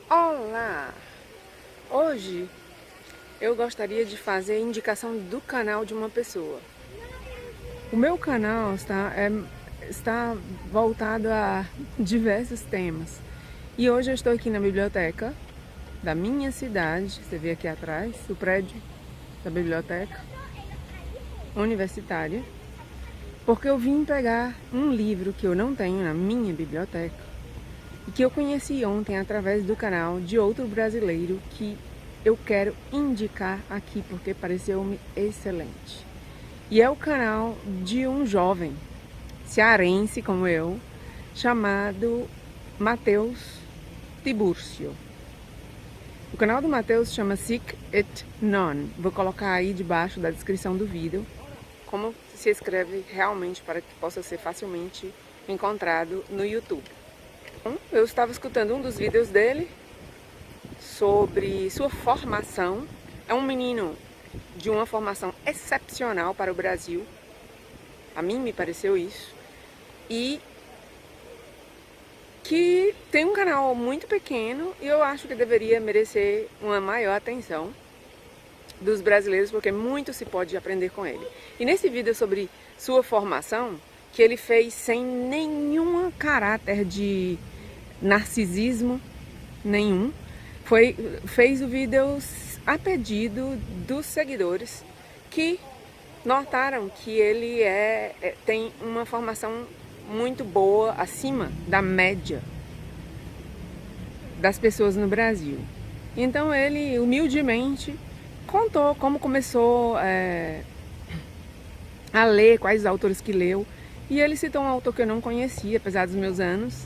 Olá! Hoje eu gostaria de fazer a indicação do canal de uma pessoa. O meu canal está voltado a diversos temas. E hoje eu estou aqui na biblioteca da minha cidade. Você vê aqui atrás o prédio da biblioteca universitária. Porque eu vim pegar um livro que eu não tenho na minha biblioteca e que eu conheci ontem através do canal de outro brasileiro que eu quero indicar aqui porque pareceu-me excelente. E é o canal de um jovem cearense como eu, chamado Matheus Tiburcio. O canal do Matheus chama Sic et Non. Vou colocar aí debaixo da descrição do vídeo como se escreve realmente para que possa ser facilmente encontrado no YouTube. Eu estava escutando um dos vídeos dele sobre sua formação. É um menino de uma formação excepcional para o Brasil. A mim me pareceu isso. E que tem um canal muito pequeno e eu acho que deveria merecer uma maior atenção dos brasileiros, porque muito se pode aprender com ele. E nesse vídeo sobre sua formação, que ele fez sem nenhum caráter de narcisismo nenhum, fez o vídeo a pedido dos seguidores que notaram que ele tem uma formação muito boa, acima da média das pessoas no Brasil. Então ele humildemente contou como começou a ler, quais autores que leu, e ele citou um autor que eu não conhecia, apesar dos meus anos,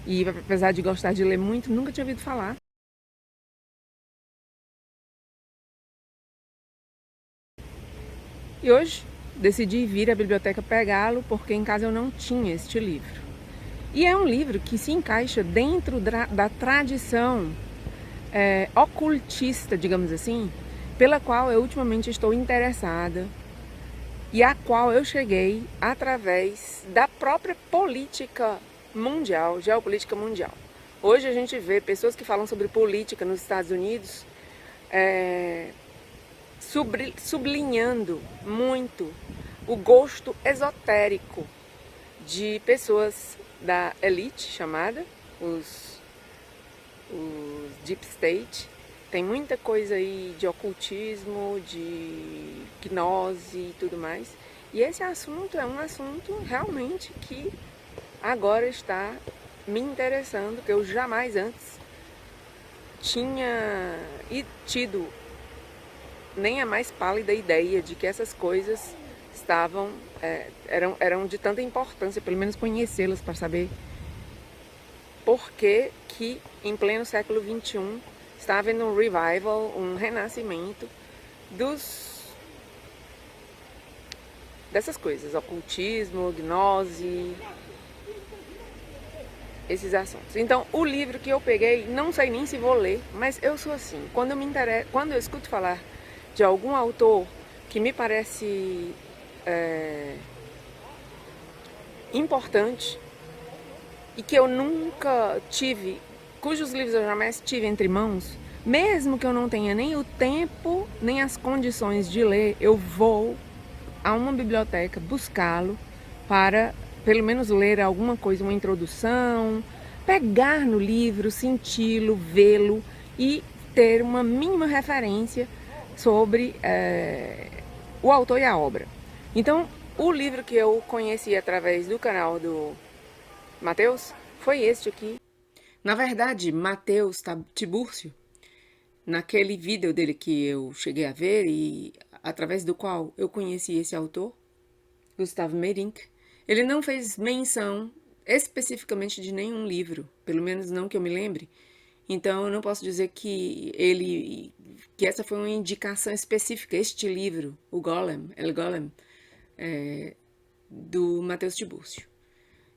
e apesar de gostar de ler muito, nunca tinha ouvido falar. E hoje decidi vir à biblioteca pegá-lo porque em casa eu não tinha este livro. E é um livro que se encaixa dentro da tradição ocultista, digamos assim, pela qual eu ultimamente estou interessada e a qual eu cheguei através da própria política mundial, geopolítica mundial. Hoje a gente vê pessoas que falam sobre política nos Estados Unidos sublinhando muito o gosto esotérico de pessoas da elite chamada, os Deep State. Tem muita coisa aí de ocultismo, de gnose e tudo mais. E esse assunto é um assunto realmente que agora está me interessando, que eu jamais antes tinha tido nem a mais pálida ideia de que essas coisas eram de tanta importância, pelo menos conhecê-las para saber por que em pleno século XXI está havendo um revival, um renascimento dessas coisas, ocultismo, gnose, esses assuntos. Então, o livro que eu peguei, não sei nem se vou ler, mas eu sou assim, quando eu escuto falar de algum autor que me parece importante e que eu nunca tive, cujos livros eu jamais tive entre mãos, mesmo que eu não tenha nem o tempo, nem as condições de ler, eu vou a uma biblioteca buscá-lo para, pelo menos, ler alguma coisa, uma introdução, pegar no livro, senti-lo, vê-lo e ter uma mínima referência sobre o autor e a obra. Então, o livro que eu conheci através do canal do Matheus foi este aqui. Na verdade, Matheus Tiburcio, naquele vídeo dele que eu cheguei a ver e através do qual eu conheci esse autor, Gustavo Meyrink, ele não fez menção especificamente de nenhum livro, pelo menos não que eu me lembre. Então eu não posso dizer que essa foi uma indicação específica, este livro, o Golem, El Golem, do Matheus Tiburcio.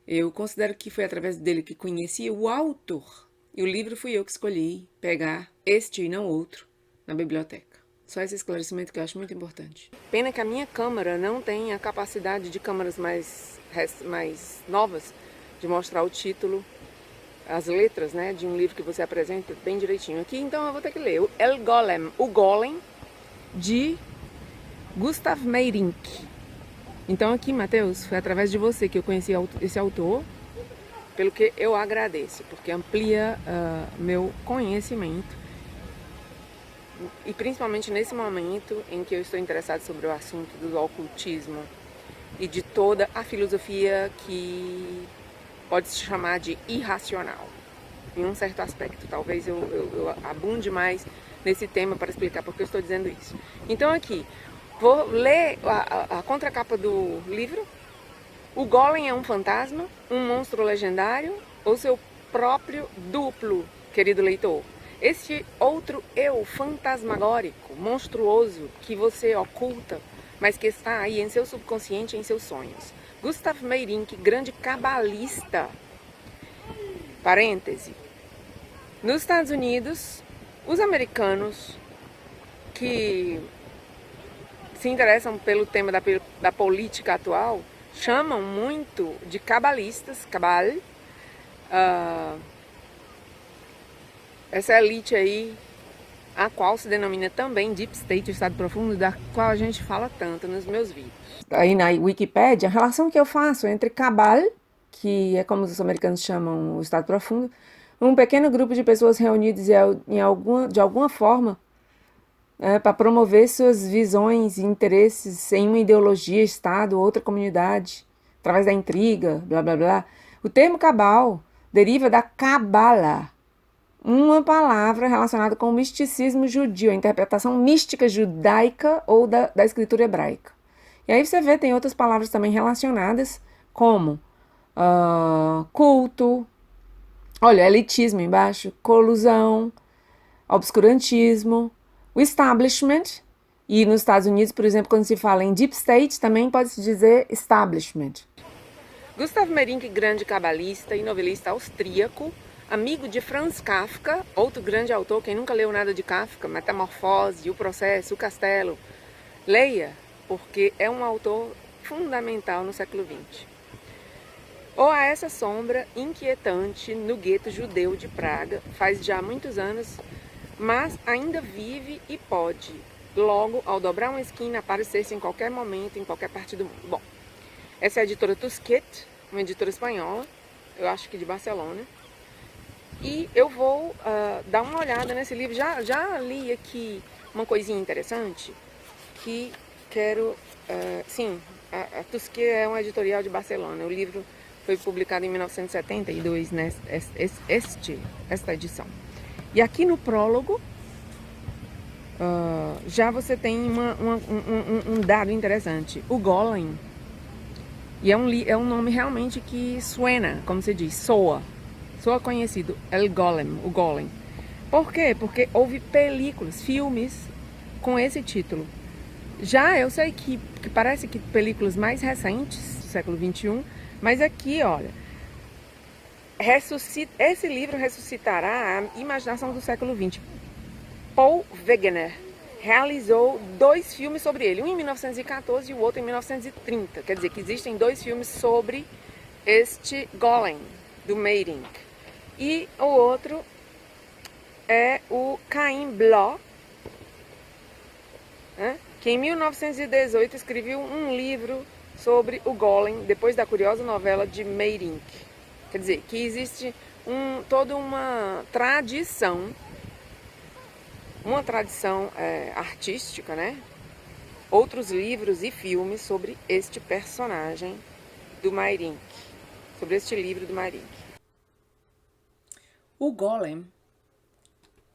Eu considero que foi através dele que conheci o autor. E o livro fui eu que escolhi pegar este e não outro na biblioteca. Só esse esclarecimento que eu acho muito importante. Pena que a minha câmera não tem a capacidade de câmeras mais novas de mostrar o título as letras, né, de um livro que você apresenta bem direitinho aqui, então eu vou ter que ler o El Golem, o Golem, de Gustav Meyrink. Então aqui, Matheus, foi através de você que eu conheci esse autor, pelo que eu agradeço, porque amplia meu conhecimento, e principalmente nesse momento em que eu estou interessado sobre o assunto do ocultismo e de toda a filosofia que pode se chamar de irracional, em um certo aspecto. Talvez eu abunde mais nesse tema para explicar porque eu estou dizendo isso. Então aqui, vou ler a contracapa do livro. O Golem é um fantasma, um monstro legendário ou seu próprio duplo, querido leitor? Este outro eu fantasmagórico, monstruoso, que você oculta, mas que está aí em seu subconsciente, em seus sonhos. Gustav Meyrink, grande cabalista. Parêntese. Nos Estados Unidos, os americanos que se interessam pelo tema da política atual chamam muito de cabalistas, cabal, essa elite aí, a qual se denomina também Deep State, o Estado Profundo, da qual a gente fala tanto nos meus vídeos. Aí na Wikipédia, a relação que eu faço entre cabal, que é como os americanos chamam o Estado Profundo, um pequeno grupo de pessoas reunidas de alguma forma para promover suas visões e interesses em uma ideologia, Estado ou outra comunidade, através da intriga, blá blá blá. O termo cabal deriva da Kabbalah, uma palavra relacionada com o misticismo judio, a interpretação mística judaica ou da escritura hebraica. E aí você vê, tem outras palavras também relacionadas, como culto, olha, elitismo embaixo, colusão, obscurantismo, o establishment, e nos Estados Unidos, por exemplo, quando se fala em deep state, também pode-se dizer establishment. Gustav Meyrink, grande cabalista e novelista austríaco, amigo de Franz Kafka, outro grande autor. Quem nunca leu nada de Kafka, Metamorfose, O Processo, O Castelo, leia, porque é um autor fundamental no século XX. Ou a essa sombra inquietante no gueto judeu de Praga, faz já muitos anos, mas ainda vive e pode, logo, ao dobrar uma esquina, aparecer-se em qualquer momento, em qualquer parte do mundo. Bom, essa é a editora Tusquets, uma editora espanhola, eu acho que de Barcelona, e eu vou dar uma olhada nesse livro. Já li aqui uma coisinha interessante, que quero... sim, a Tusquets é uma editorial de Barcelona, o livro foi publicado em 1972, né, esta edição. E aqui no prólogo, já você tem um dado interessante. O Golem, e é um nome realmente que suena, como se diz, soa conhecido, El Golem, o Golem. Por quê? Porque houve películas, filmes com esse título. Já eu sei que parece que películas mais recentes, do século XXI, mas aqui, olha, esse livro ressuscitará a imaginação do século XX. Paul Wegener realizou 2 filmes sobre ele, um em 1914 e o outro em 1930. Quer dizer que existem 2 filmes sobre este Golem, do Meyrink. E o outro é o Cain Bloch, né, que em 1918 escreveu um livro sobre o Golem, depois da curiosa novela de Meyrink. Quer dizer, que existe toda uma tradição artística, né? Outros livros e filmes sobre este personagem do Meyrink, sobre este livro do Meyrink. O Golem,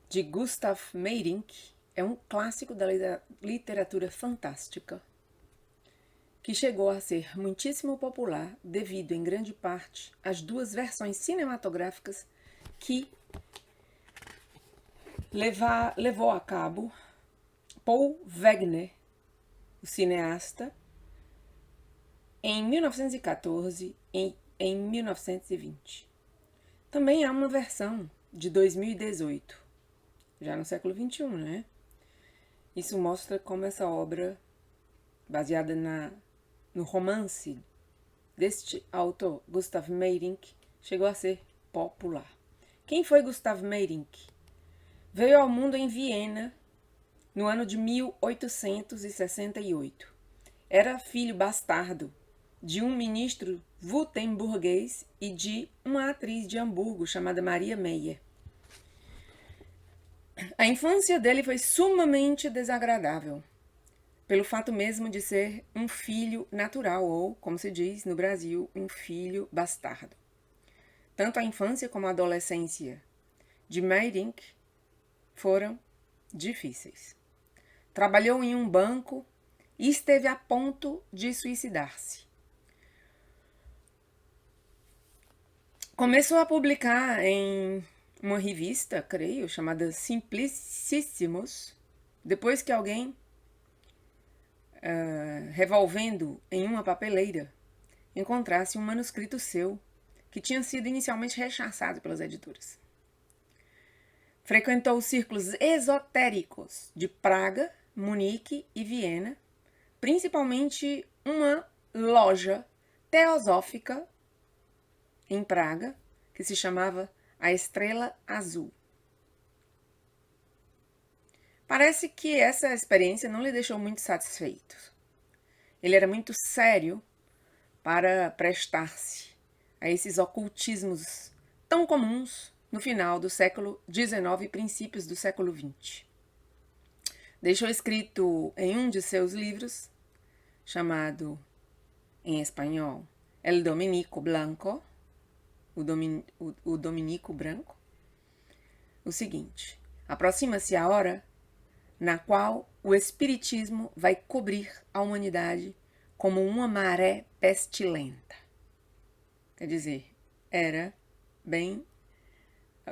de Gustav Meyrink, é um clássico da literatura fantástica, que chegou a ser muitíssimo popular devido, em grande parte, às 2 versões cinematográficas que levou a cabo Paul Wegener, o cineasta, em 1914 e em 1920. Também há uma versão de 2018, já no século XXI, né? Isso mostra como essa obra, baseada no romance deste autor, Gustav Meyrink, chegou a ser popular. Quem foi Gustav Meyrink? Veio ao mundo em Viena no ano de 1868. Era filho bastardo de um ministro württemberguês e de uma atriz de Hamburgo chamada Maria Meyer. A infância dele foi sumamente desagradável, pelo fato mesmo de ser um filho natural, ou, como se diz no Brasil, um filho bastardo. Tanto a infância como a adolescência de Meyrink foram difíceis. Trabalhou em um banco e esteve a ponto de suicidar-se. Começou a publicar em uma revista, creio, chamada Simplicissimus, depois que alguém, revolvendo em uma papeleira, encontrasse um manuscrito seu que tinha sido inicialmente rechaçado pelas editoras. Frequentou os círculos esotéricos de Praga, Munique e Viena, principalmente uma loja teosófica em Praga, que se chamava A Estrela Azul. Parece que essa experiência não lhe deixou muito satisfeito. Ele era muito sério para prestar-se a esses ocultismos tão comuns no final do século XIX e princípios do século XX. Deixou escrito em um de seus livros, chamado, em espanhol, El Dominico Blanco, o Dominico Branco, o seguinte: aproxima-se a hora na qual o espiritismo vai cobrir a humanidade como uma maré pestilenta. Quer dizer, era bem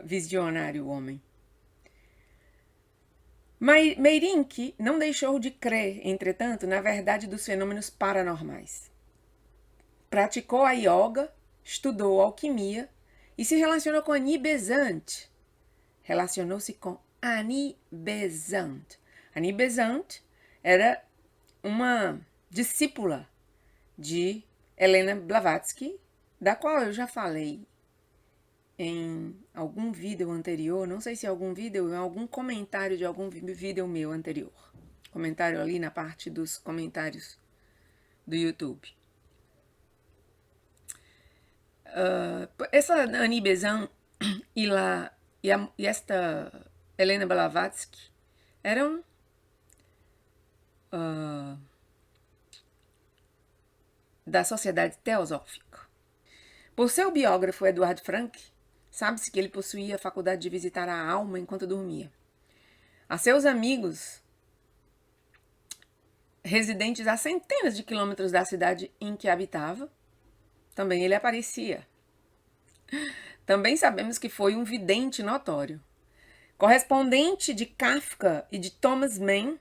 visionário o homem. Meyrink não deixou de crer, entretanto, na verdade dos fenômenos paranormais. Praticou a yoga, estudou alquimia e se relacionou com Annie Besant. Relacionou-se com Annie Besant. Annie Besant era uma discípula de Helena Blavatsky, da qual eu já falei em algum vídeo anterior, não sei se é algum vídeo, em algum comentário de algum vídeo meu anterior. Comentário ali na parte dos comentários do YouTube. Essa Annie Besant e esta Helena Blavatsky eram da Sociedade Teosófica. Por seu biógrafo Eduard Frank, sabe-se que ele possuía a faculdade de visitar a alma enquanto dormia. A seus amigos, residentes a centenas de quilômetros da cidade em que habitava, também ele aparecia. Também sabemos que foi um vidente notório. Correspondente de Kafka e de Thomas Mann,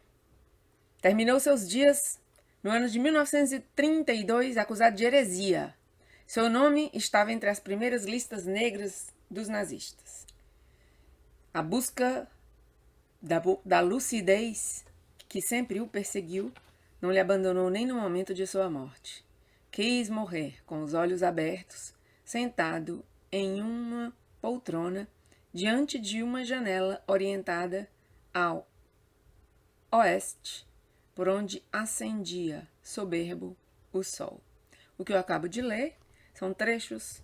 terminou seus dias no ano de 1932 acusado de heresia. Seu nome estava entre as primeiras listas negras dos nazistas. A busca da lucidez que sempre o perseguiu não lhe abandonou nem no momento de sua morte. Quis morrer com os olhos abertos, sentado em uma poltrona diante de uma janela orientada ao oeste, por onde ascendia soberbo o sol. O que eu acabo de ler são trechos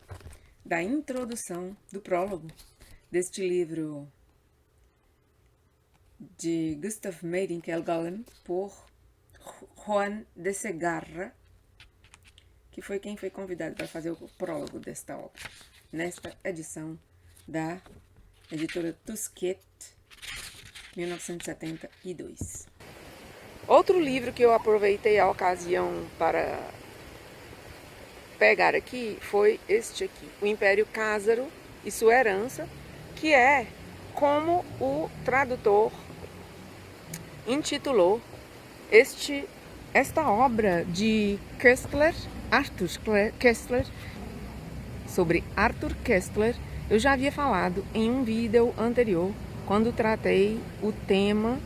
da introdução do prólogo deste livro de Gustav Meyrink El Golem, por Juan de Segarra, que foi quem foi convidado para fazer o prólogo desta obra, nesta edição da editora Tusquet, 1972. Outro livro que eu aproveitei a ocasião para pegar aqui foi este aqui, O Império Cázaro e Sua Herança, que é como o tradutor intitulou esta obra de Arthur Koestler. Sobre Arthur Koestler, eu já havia falado em um vídeo anterior, quando tratei o tema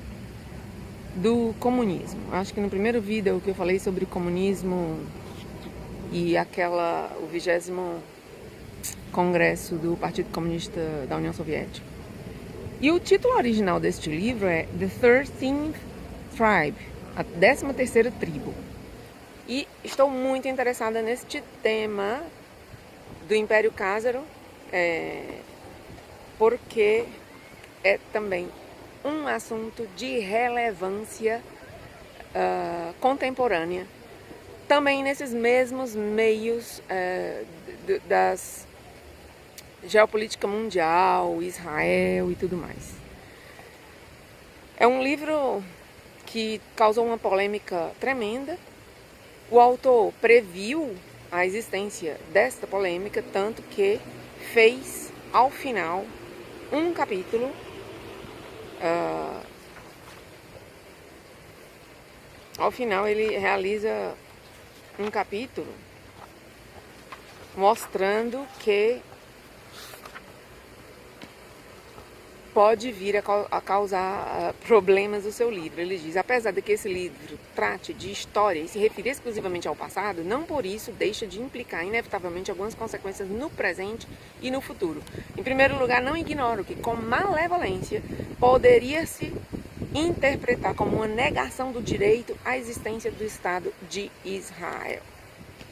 do comunismo. Acho que no primeiro vídeo que eu falei sobre comunismo e o Congresso do Partido Comunista da União Soviética. E o título original deste livro é The 13th Tribe, a 13ª tribo. E estou muito interessada neste tema do Império Kházaro, porque é também um assunto de relevância contemporânea, também nesses mesmos meios das geopolítica mundial, Israel e tudo mais. É um livro que causou uma polêmica tremenda. O autor previu a existência desta polêmica, tanto que fez, ao final, um capítulo ao final ele realiza um capítulo mostrando que pode vir a causar problemas no seu livro. Ele diz: apesar de que esse livro trate de história e se refira exclusivamente ao passado, não por isso deixa de implicar inevitavelmente algumas consequências no presente e no futuro. Em primeiro lugar, não ignoro que com malevolência poderia-se interpretar como uma negação do direito à existência do Estado de Israel.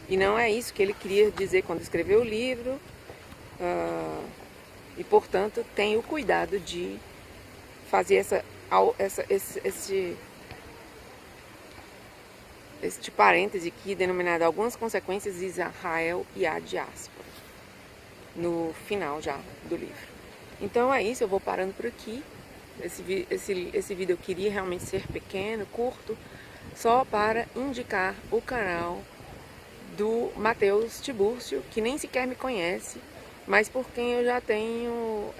E não é isso que ele queria dizer quando escreveu o livro. E, portanto, tenha o cuidado de fazer este parêntese aqui, denominado algumas consequências de Israel e a diáspora, no final já do livro. Então é isso, eu vou parando por aqui. Esse vídeo eu queria realmente ser pequeno, curto, só para indicar o canal do Matheus Tibúrcio, que nem sequer me conhece, mas por quem eu já tenho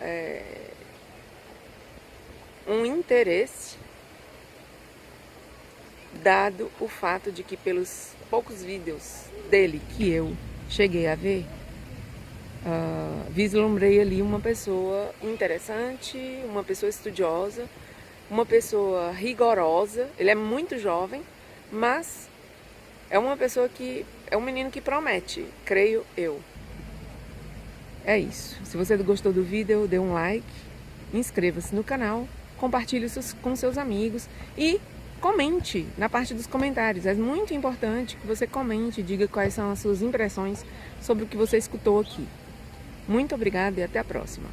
um interesse, dado o fato de que pelos poucos vídeos dele que eu cheguei a ver, vislumbrei ali uma pessoa interessante, uma pessoa estudiosa, uma pessoa rigorosa. Ele é muito jovem, mas é uma pessoa que é um menino que promete, creio eu. É isso. Se você gostou do vídeo, dê um like, inscreva-se no canal, compartilhe com seus amigos e comente na parte dos comentários. É muito importante que você comente e diga quais são as suas impressões sobre o que você escutou aqui. Muito obrigada e até a próxima.